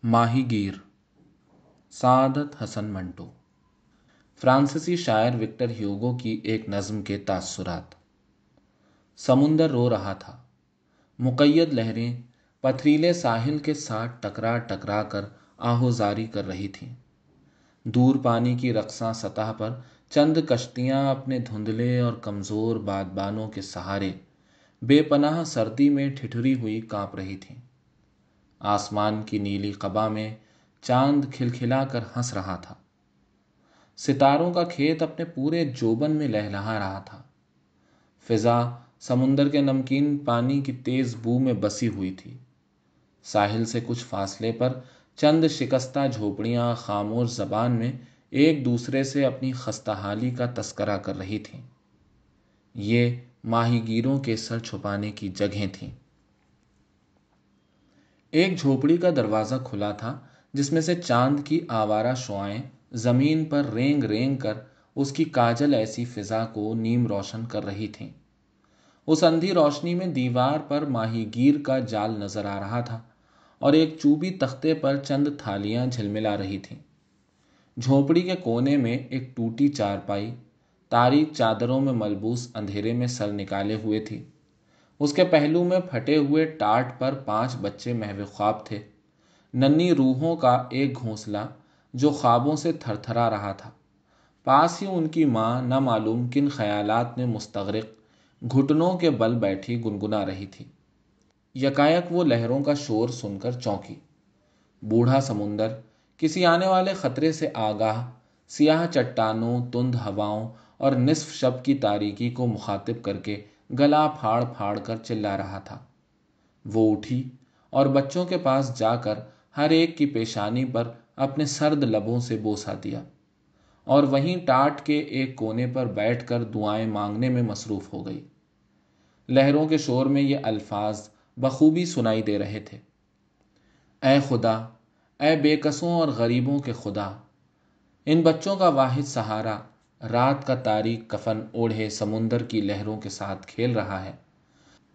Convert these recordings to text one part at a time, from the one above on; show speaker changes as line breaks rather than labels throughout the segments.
ماہی گیر، سعادت حسن منٹو۔ فرانسیسی شاعر وکٹر ہیوگو کی ایک نظم کے تاثرات۔ سمندر رو رہا تھا، مقید لہریں پتھریلے ساحل کے ساتھ ٹکرا ٹکرا کر آہوزاری کر رہی تھیں۔ دور پانی کی رقصاں سطح پر چند کشتیاں اپنے دھندلے اور کمزور بادبانوں کے سہارے بے پناہ سردی میں ٹھٹھری ہوئی کانپ رہی تھیں۔ آسمان کی نیلی قبا میں چاند کھلکھلا کر ہنس رہا تھا۔ ستاروں کا کھیت اپنے پورے جوبن میں لہلہا رہا تھا۔ فضا سمندر کے نمکین پانی کی تیز بو میں بسی ہوئی تھی۔ ساحل سے کچھ فاصلے پر چند شکستہ جھوپڑیاں خاموش زبان میں ایک دوسرے سے اپنی خستہ حالی کا تذکرہ کر رہی تھیں۔ یہ ماہی گیروں کے سر چھپانے کی جگہیں تھیں۔ ایک جھوپڑی کا دروازہ کھلا تھا جس میں سے چاند کی آوارہ شعاعیں زمین پر رینگ رینگ کر اس کی کاجل ایسی فضا کو نیم روشن کر رہی تھیں۔ اس اندھی روشنی میں دیوار پر ماہی گیر کا جال نظر آ رہا تھا اور ایک چوبی تختے پر چند تھالیاں جھلملا رہی تھیں۔ جھونپڑی کے کونے میں ایک ٹوٹی چارپائی تاریک چادروں میں ملبوس اندھیرے میں سر نکالے ہوئے تھی۔ اس کے پہلو میں پھٹے ہوئے ٹاٹ پر 5 بچے محو خواب تھے، ننھی روحوں کا ایک گھونسلہ جو خوابوں سے تھر تھرا رہا تھا۔ پاس ہی ان کی ماں نہ معلوم کن خیالات میں مستغرق گھٹنوں کے بل بیٹھی گنگنا رہی تھی۔ یکایک وہ لہروں کا شور سن کر چونکی۔ بوڑھا سمندر کسی آنے والے خطرے سے آگاہ سیاہ چٹانوں، تند ہواؤں اور نصف شب کی تاریکی کو مخاطب کر کے گلا پھاڑ پھاڑ کر چلا رہا تھا۔ وہ اٹھی اور بچوں کے پاس جا کر ہر ایک کی پیشانی پر اپنے سرد لبوں سے بوسہ دیا اور وہیں ٹاٹ کے ایک کونے پر بیٹھ کر دعائیں مانگنے میں مصروف ہو گئی۔ لہروں کے شور میں یہ الفاظ بخوبی سنائی دے رہے تھے: اے خدا، اے بے کسوں اور غریبوں کے خدا، ان بچوں کا واحد سہارا رات کا تاریک کفن اوڑھے سمندر کی لہروں کے ساتھ کھیل رہا ہے،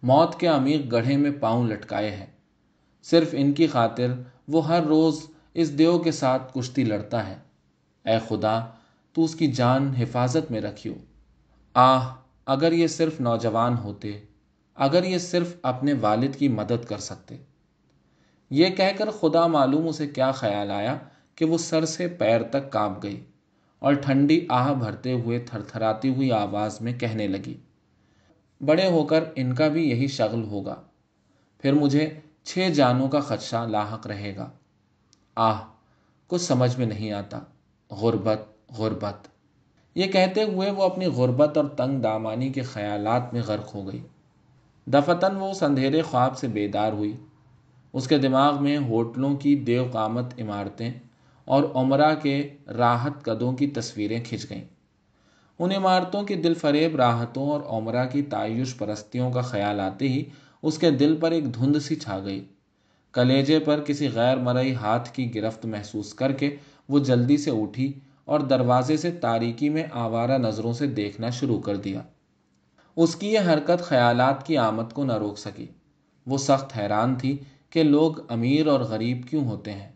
موت کے عمیق گڑھے میں پاؤں لٹکائے ہے۔ صرف ان کی خاطر وہ ہر روز اس دیو کے ساتھ کشتی لڑتا ہے۔ اے خدا، تو اس کی جان حفاظت میں رکھیو۔ آہ، اگر یہ صرف نوجوان ہوتے، اگر یہ صرف اپنے والد کی مدد کر سکتے۔ یہ کہہ کر خدا معلوم اسے کیا خیال آیا کہ وہ سر سے پیر تک کانپ گئی اور ٹھنڈی آہ بھرتے ہوئے تھر تھراتی ہوئی آواز میں کہنے لگی: بڑے ہو کر ان کا بھی یہی شغل ہوگا، پھر مجھے 6 جانوں کا خدشہ لاحق رہے گا۔ آہ، کچھ سمجھ میں نہیں آتا، غربت، غربت۔ یہ کہتے ہوئے وہ اپنی غربت اور تنگ دامانی کے خیالات میں غرق ہو گئی۔ دفتن وہ اس اندھیرے خواب سے بیدار ہوئی۔ اس کے دماغ میں ہوٹلوں کی دیو قامت عمارتیں اور عمرہ کے راحت قدوں کی تصویریں کھنچ گئیں۔ ان عمارتوں کی دل فریب راحتوں اور عمرہ کی تعیش پرستیوں کا خیال آتے ہی اس کے دل پر ایک دھند سی چھا گئی۔ کلیجے پر کسی غیر مرئی ہاتھ کی گرفت محسوس کر کے وہ جلدی سے اٹھی اور دروازے سے تاریکی میں آوارہ نظروں سے دیکھنا شروع کر دیا۔ اس کی یہ حرکت خیالات کی آمد کو نہ روک سکی۔ وہ سخت حیران تھی کہ لوگ امیر اور غریب کیوں ہوتے ہیں،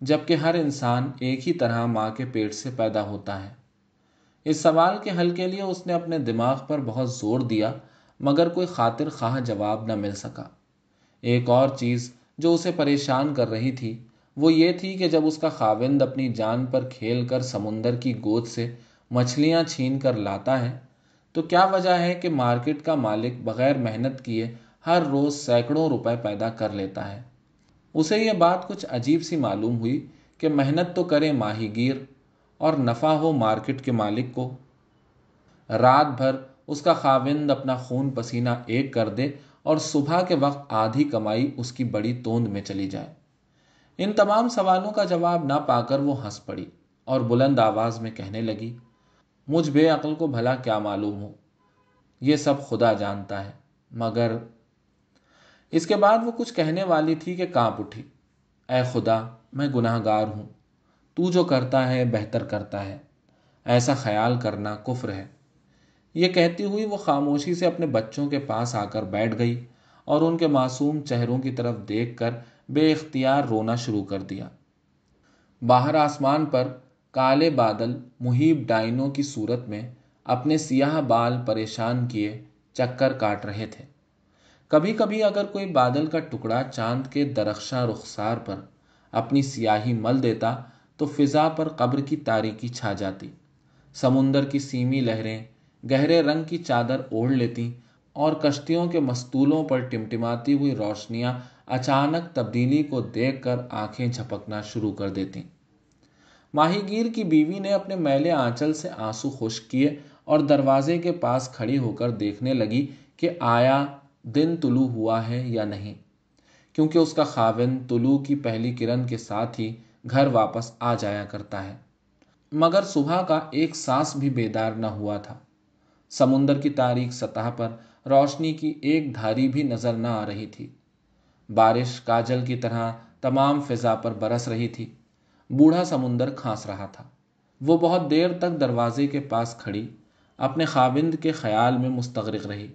جبکہ ہر انسان ایک ہی طرح ماں کے پیٹ سے پیدا ہوتا ہے۔ اس سوال کے حل کے لیے اس نے اپنے دماغ پر بہت زور دیا، مگر کوئی خاطر خواہ جواب نہ مل سکا۔ ایک اور چیز جو اسے پریشان کر رہی تھی وہ یہ تھی کہ جب اس کا خاوند اپنی جان پر کھیل کر سمندر کی گود سے مچھلیاں چھین کر لاتا ہے تو کیا وجہ ہے کہ مارکیٹ کا مالک بغیر محنت کیے ہر روز سینکڑوں روپے پیدا کر لیتا ہے۔ اسے یہ بات کچھ عجیب سی معلوم ہوئی کہ محنت تو کرے ماہی گیر اور نفع ہو مارکیٹ کے مالک کو۔ رات بھر اس کا خاوند اپنا خون پسینہ ایک کر دے اور صبح کے وقت آدھی کمائی اس کی بڑی توند میں چلی جائے۔ ان تمام سوالوں کا جواب نہ پا کر وہ ہنس پڑی اور بلند آواز میں کہنے لگی: مجھ بے عقل کو بھلا کیا معلوم ہو، یہ سب خدا جانتا ہے، مگر… اس کے بعد وہ کچھ کہنے والی تھی کہ کانپ اٹھی۔ اے خدا، میں گناہ گار ہوں، تو جو کرتا ہے بہتر کرتا ہے، ایسا خیال کرنا کفر ہے۔ یہ کہتی ہوئی وہ خاموشی سے اپنے بچوں کے پاس آ کر بیٹھ گئی اور ان کے معصوم چہروں کی طرف دیکھ کر बे इख्तियार रोना शुरू कर दिया। बाहर आसमान पर काले बादल मुहीब डाइनों की सूरत में अपने सियाह बाल परेशान किए चक्कर काट रहे थे। कभी कभी अगर कोई बादल का टुकड़ा चांद के दरख्शां रुखसार पर अपनी सियाही मल देता तो फिजा पर कब्र की तारीकी छा जाती। समुंदर की सीमी लहरें गहरे रंग की चादर ओढ़ लेती और कश्तियों के मस्तूलों पर टिमटिमाती हुई रोशनियां अचानक तब्दीली को देखकर आंखें झपकना शुरू कर देती। माहीगीर की बीवी ने अपने मैले आंचल से आंसू खुश्क किए और दरवाजे के पास खड़ी होकर देखने लगी कि आया दिन तुलू हुआ है या नहीं, क्योंकि उसका खाविंद तुलू की पहली किरण के साथ ही घर वापस आ जाया करता है। मगर सुबह का एक सांस भी बेदार न हुआ था। समुंदर की तारीक सतह पर रोशनी की एक धारी भी नजर न आ रही थी। बारिश काजल की तरह तमाम फिजा पर बरस रही थी। बूढ़ा समुंदर खांस रहा था। वो बहुत देर तक दरवाजे के पास खड़ी अपने खाविंद के ख्याल में मुस्तगरिक रही,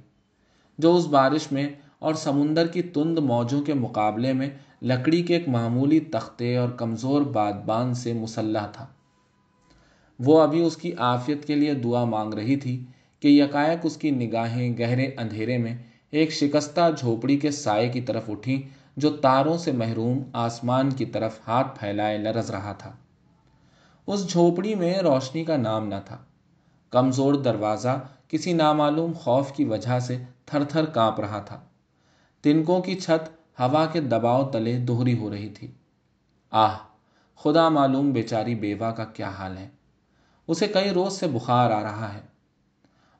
जो उस बारिश में और समुंदर की तुंद मौजों के मुकाबले में लकड़ी के एक मामूली तख्ते और कमज़ोर बादबान से मुसल्लह था। वो अभी उसकी आफियत के लिए दुआ मांग रही थी कि यकायक उसकी निगाहें गहरे अंधेरे में एक शिकस्ता झोपड़ी के साए की तरफ उठी, जो तारों से महरूम आसमान की तरफ हाथ फैलाए लरज रहा था। उस झोपड़ी में रोशनी का नाम न था। कमजोर दरवाजा किसी नामालूम खौफ की वजह से थर थर कांप रहा था। तिनकों की छत हवा के दबाव तले दोहरी हो रही थी। आह, खुदा मालूम बेचारी बेवा का क्या हाल है। उसे कई रोज से बुखार आ रहा है।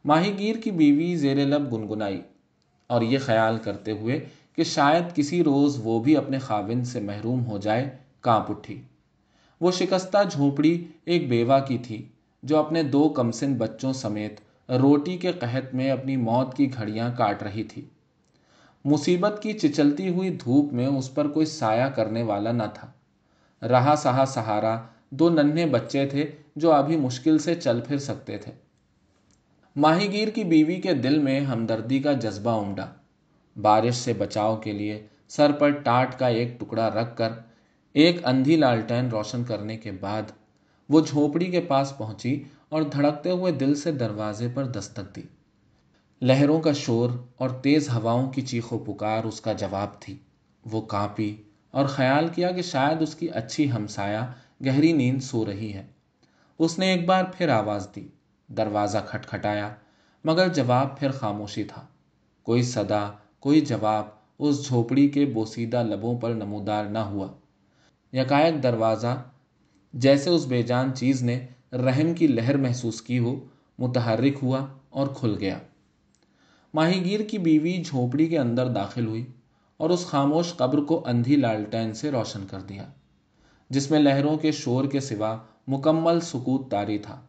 माहीगीर की बीवी जेरे लब गुनगुनाई और ये ख्याल करते हुए कि शायद किसी रोज वो भी अपने खाविंद से महरूम हो जाए, कांप उठी। वो शिकस्ता झोपड़ी एक बेवा की थी जो अपने 2 कमसिन बच्चों समेत रोटी के कहत में अपनी मौत की घड़ियां काट रही थी। मुसीबत की चिचलती हुई धूप में उस पर कोई साया करने वाला न था। रहा सहा सहारा 2 नन्हे बच्चे थे जो अभी मुश्किल से चल फिर सकते थे। माहीगीर की बीवी के दिल में हमदर्दी का जज्बा उमड़ा। बारिश से बचाव के लिए सर पर टाट का एक टुकड़ा रखकर एक अंधी लालटेन रोशन करने के बाद वो झोपड़ी के पास पहुंची और धड़कते हुए दिल से दरवाजे पर दस्तक दी। लहरों का शोर और तेज हवाओं की चीखों पुकार उसका जवाब थी। वो कांपी और ख्याल किया कि शायद उसकी अच्छी हमसाया गहरी नींद सो रही है। उसने एक बार फिर आवाज दी। दरवाजा खटखटाया, मगर जवाब फिर खामोशी था। कोई सदा, कोई जवाब उस झोपड़ी के बोसीदा लबों पर नमूदार न हुआ। यकायक दरवाजा, जैसे उस बेजान चीज ने रहम की लहर महसूस की हो, मुतहर्रिक हुआ और खुल गया। माहीगीर की बीवी झोपड़ी के अंदर दाखिल हुई और उस खामोश कब्र को अंधी लालटेन से रोशन कर दिया, जिसमें लहरों के शोर के सिवा मुकम्मल सुकूत तारी था।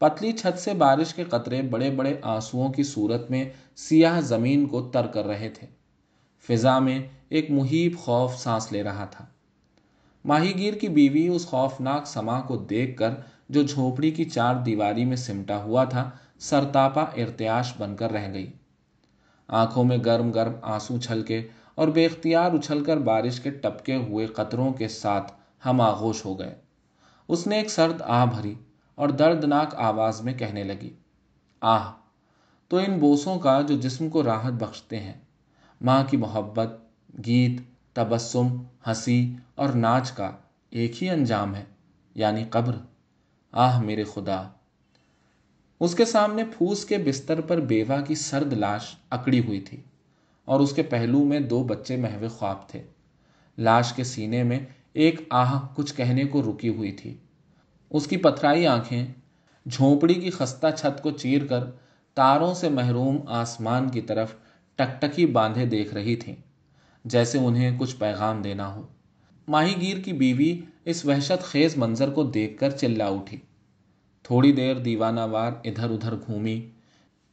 पतली छत से बारिश के कतरे बड़े बड़े आंसुओं की सूरत में सियाह जमीन को तर कर रहे थे। फिजा में एक मुहीब खौफ सांस ले रहा था। माहीगीर की बीवी उस खौफनाक समा को देखकर, जो झोपड़ी की 4 दीवारी में सिमटा हुआ था, सरतापा इर्तियाश बनकर रह गई। आंखों में गर्म गर्म आंसू छलके और बेख्तियार उछलकर बारिश के टपके हुए कतरों के साथ हम आगोश हो गए। उसने एक सर्द आह भरी और दर्दनाक आवाज में कहने लगी, आह तो इन बोसों का जो जिस्म को राहत बख्शते हैं। माँ की मोहब्बत, गीत, तबस्सुम, हंसी और नाच का एक ही अंजाम है, यानी कब्र। आह मेरे खुदा। उसके सामने फूस के बिस्तर पर बेवा की सर्द लाश अकड़ी हुई थी और उसके पहलू में 2 बच्चे महवे ख्वाब थे। लाश के सीने में एक आह कुछ कहने को रुकी हुई थी। उसकी पथराई आंखें झोंपड़ी की खस्ता छत को चीरकर तारों से महरूम आसमान की तरफ टकटकी बांधे देख रही थीं, जैसे उन्हें कुछ पैगाम देना हो। माहीगीर की बीवी इस वहशत खेज मंजर को देखकर चिल्ला उठी। थोड़ी देर दीवानावार इधर उधर घूमी।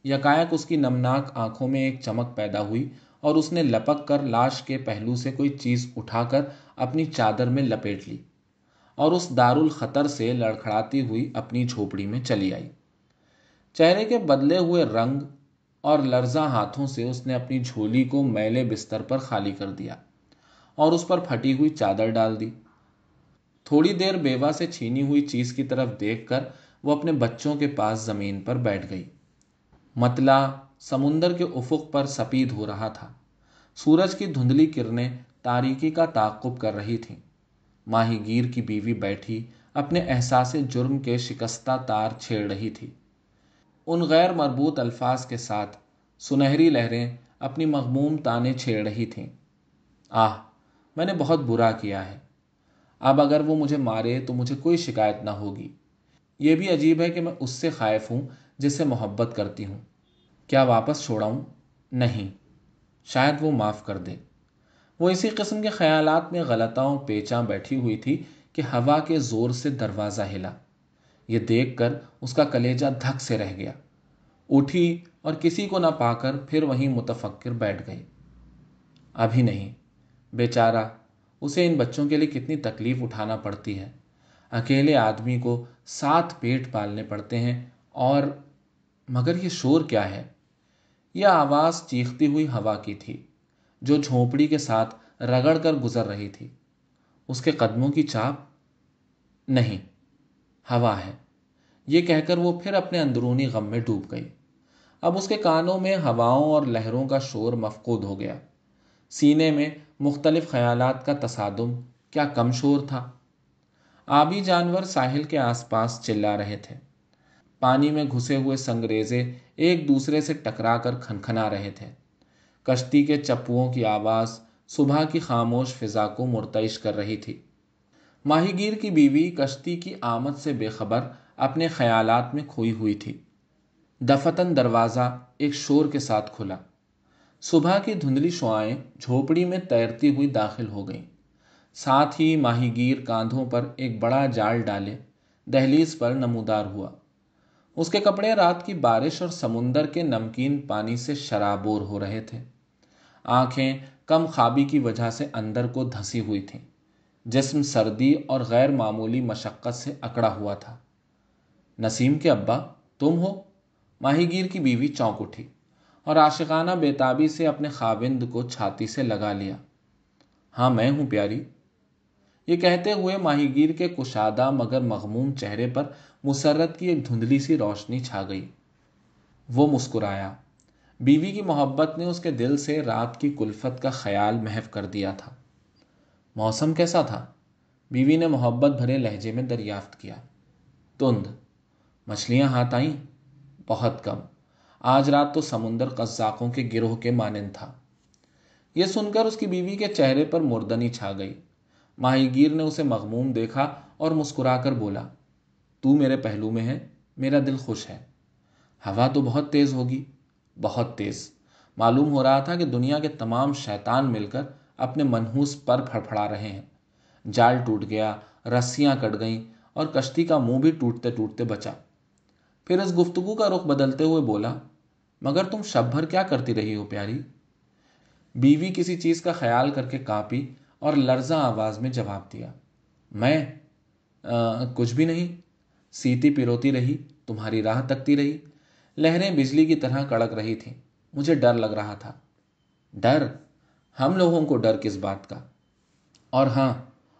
यकायक उसकी नमनाक आंखों में एक चमक पैदा हुई और उसने लपक कर लाश के पहलू से कोई चीज उठाकर अपनी चादर में लपेट ली और उस दारुल खतर से लड़खड़ाती हुई अपनी झोपड़ी में चली आई। चेहरे के बदले हुए रंग और लर्जा हाथों से उसने अपनी झोली को मैले बिस्तर पर खाली कर दिया और उस पर फटी हुई चादर डाल दी। थोड़ी देर बेवा से छीनी हुई चीज की तरफ देखकर वो अपने बच्चों के पास जमीन पर बैठ गई। मतला समुंदर के उफुक पर सफेद हो रहा था। सूरज की धुंधली किरणें तारीकी का ताक़ुब कर रही थीं। माहीगीर की बीवी बैठी अपने एहसासे जुर्म के शिकस्ता तार छेड़ रही थी। उन गैर मरबूत अल्फाज के साथ सुनहरी लहरें अपनी मग़मूम ताने छेड़ रही थीं। आह, मैंने बहुत बुरा किया है। अब अगर वो मुझे मारे तो मुझे कोई शिकायत ना होगी। ये भी अजीब है कि मैं उससे खाइफ हूं जिससे मोहब्बत करती हूं। क्या वापस छोड़ाऊं? नहीं, शायद वो माफ़ कर दे। वो इसी किस्म के ख्यालात में गलताओं पेचां बैठी हुई थी कि हवा के जोर से दरवाज़ा हिला। ये देखकर उसका कलेजा धक से रह गया। उठी और किसी को न पाकर फिर वहीं मुतफक्किर बैठ गई। अभी नहीं, बेचारा, उसे इन बच्चों के लिए कितनी तकलीफ उठाना पड़ती है। अकेले आदमी को 7 पेट पालने पड़ते हैं। और मगर ये शोर क्या है? यह आवाज़ चीखती हुई हवा की थी जो झोंपड़ी के साथ रगड़ कर गुजर रही थी। उसके कदमों की चाप? नहीं, हवा है। ये कहकर वो फिर अपने अंदरूनी गम में डूब गई। अब उसके कानों में हवाओं और लहरों का शोर मफकूद हो गया। सीने में मुख्तलिफ ख्यालात का तसादुम क्या कम शोर था। आबी जानवर साहिल के आसपास चिल्ला रहे थे। पानी में घुसे हुए संगरेजे एक दूसरे से टकराकर खनखना रहे थे। कश्ती के चप्पुओं की आवाज़ सुबह की खामोश फिजा को मुर्तइश कर रही थी। माहीगीर की बीवी कश्ती की आमद से बेखबर अपने ख्यालात में खोई हुई थी। दफतन दरवाज़ा एक शोर के साथ खुला। सुबह की धुंधली शुआएं झोपड़ी में तैरती हुई दाखिल हो गईं। साथ ही माहीगीर कांधों पर एक बड़ा जाल डाले दहलीज पर नमूदार हुआ। उसके कपड़े रात की बारिश और समुंदर के नमकीन पानी से शराबोर हो रहे थे। आंखें कम ख्वाबी की वजह से अंदर को धंसी हुई थीं। जिस्म सर्दी और गैर मामूली मशक्क़त से अकड़ा हुआ था। नसीम के अब्बा, तुम हो? माहीगीर की बीवी चौंक उठी और आशिकाना बेताबी से अपने खाविंद को छाती से लगा लिया। हाँ, मैं हूं प्यारी। ये कहते हुए माहीगीर के कुशादा मगर मगमूम चेहरे पर मुसर्रत की एक धुंधली सी रोशनी छा गई। वो मुस्कुराया। बीवी की मोहब्बत ने उसके दिल से रात की कुल्फत का ख्याल महव कर दिया था। मौसम कैसा था? बीवी ने मोहब्बत भरे लहजे में दरियाफ्त किया। तुंद। मछलियां हाथ आईं? बहुत कम। आज रात तो समुंदर कज़्ज़ाक़ों के गिरोह के मानिंद था। यह सुनकर उसकी बीवी के चेहरे पर मुर्दनी छा गई। माहीगीर ने उसे मगमूम देखा और मुस्कुराकर बोला, तू मेरे पहलू में है, मेरा दिल खुश है। हवा तो बहुत तेज होगी। बहुत तेज। मालूम हो रहा था कि दुनिया के तमाम शैतान मिलकर अपने मनहूस पर फड़फड़ा रहे हैं। जाल टूट गया, रस्सियां कट गईं और कश्ती का मुंह भी टूटते टूटते बचा। फिर इस गुफ्तगू का रुख बदलते हुए बोला, मगर तुम शब भर क्या करती रही हो प्यारी? बीवी किसी चीज का ख्याल करके कांपी और लर्जा आवाज में जवाब दिया, मैं कुछ भी नहीं। सीती पिरोती रही, तुम्हारी राह तकती रही। लहरें बिजली की तरह कड़क रही थीं। मुझे डर लग रहा था। डर? हम लोगों को डर किस बात का? और हां,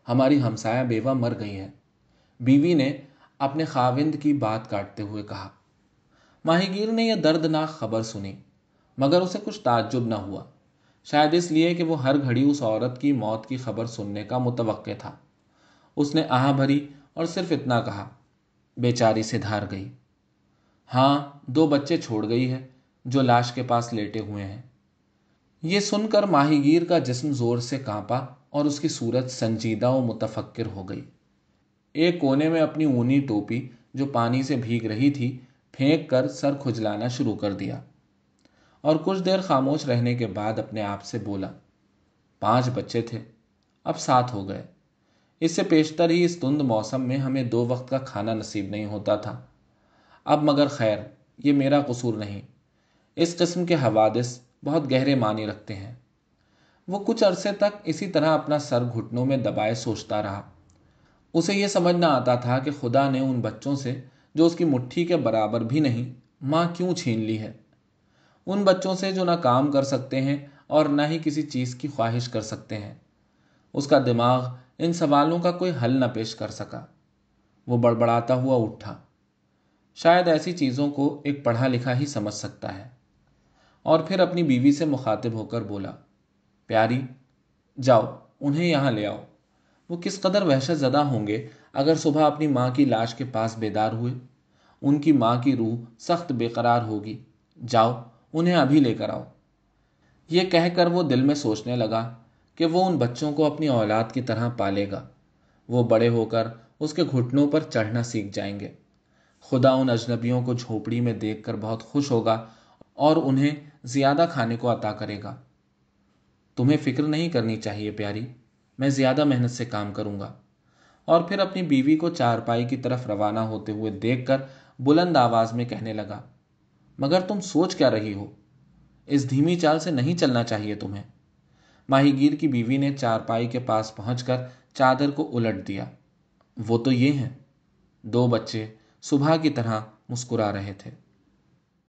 हमारी हमसाया बेवा मर गई है, बीवी ने अपने खाविंद की बात काटते हुए कहा। माहीगीर ने यह दर्दनाक खबर सुनी, मगर उसे कुछ ताज्जुब न हुआ। शायद इसलिए कि वो हर घड़ी उस औरत की मौत की खबर सुनने का मुतवक्के था। उसने आह भरी और सिर्फ इतना कहा, बेचारी से धार गई। हाँ, 2 बच्चे छोड़ गई है जो लाश के पास लेटे हुए हैं। ये सुनकर माहीगीर का जिस्म जोर से कांपा और उसकी सूरत संजीदा व मुतफक्किर हो गई। एक कोने में अपनी ऊनी टोपी जो पानी से भीग रही थी फेंक कर सर खुजलाना शुरू कर दिया और कुछ देर खामोश रहने के बाद अपने आप से बोला, 5 बच्चे थे, अब 7 हो गए। इससे पेशतर ही इस धुंध मौसम में हमें 2 वक्त का खाना नसीब नहीं होता था। अब मगर खैर, ये मेरा कसूर नहीं। इस किस्म के हवादिस बहुत गहरे मानी रखते हैं। वो कुछ अरसे तक इसी तरह अपना सर घुटनों में दबाए सोचता रहा। उसे यह समझ न आता था कि खुदा ने उन बच्चों से जो उसकी मुट्ठी के बराबर भी नहीं, माँ क्यों छीन ली है। उन बच्चों से जो ना काम कर सकते हैं और ना ही किसी चीज़ की ख्वाहिश कर सकते हैं। उसका दिमाग इन सवालों का कोई हल न पेश कर सका। वो बड़बड़ाता हुआ उठा। शायद ऐसी चीज़ों को एक पढ़ा लिखा ही समझ सकता है। और फिर अपनी बीवी से मुखातिब होकर बोला, प्यारी, जाओ उन्हें यहाँ ले आओ। वो किस कदर वहशत ज़दा होंगे अगर सुबह अपनी माँ की लाश के पास बेदार हुए। उनकी माँ की रूह सख्त बेकरार होगी। जाओ उन्हें अभी लेकर आओ। ये कहकर वो दिल में सोचने लगा कि वो उन बच्चों को अपनी औलाद की तरह पालेगा। वो बड़े होकर उसके घुटनों पर चढ़ना सीख जाएंगे। खुदा उन अजनबियों को झोपड़ी में देखकर बहुत खुश होगा और उन्हें ज्यादा खाने को अता करेगा। तुम्हें फिक्र नहीं करनी चाहिए प्यारी, मैं ज्यादा मेहनत से काम करूंगा। और फिर अपनी बीवी को चारपाई की तरफ रवाना होते हुए देखकर बुलंद आवाज में कहने लगा, मगर तुम सोच क्या रही हो? इस धीमी चाल से नहीं चलना चाहिए तुम्हें। माहीगीर की बीवी ने चारपाई के पास पहुंचकर चादर को उलट दिया। वो तो ये हैं। दो बच्चे सुबह की तरह मुस्कुरा रहे थे।